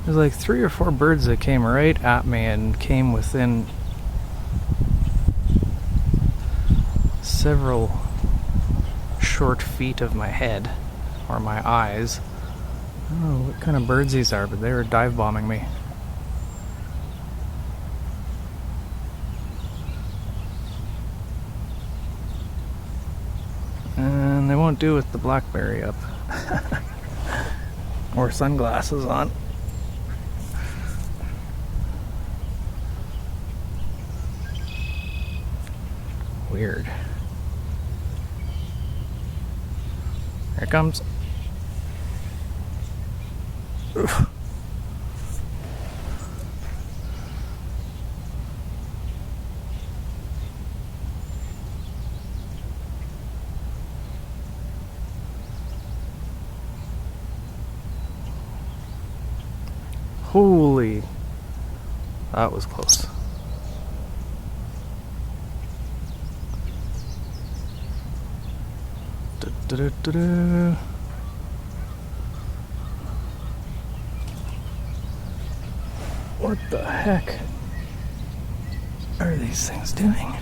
There's like 3 or 4 birds that came right at me and came within several short feet of my head or my eyes. I don't know what kind of birds these are, but they were dive bombing me. And they won't do with the blackberry up. Or sunglasses on. Weird. Here it comes. Oof. Holy, that was close. Da-da-da-da. What the heck are these things doing?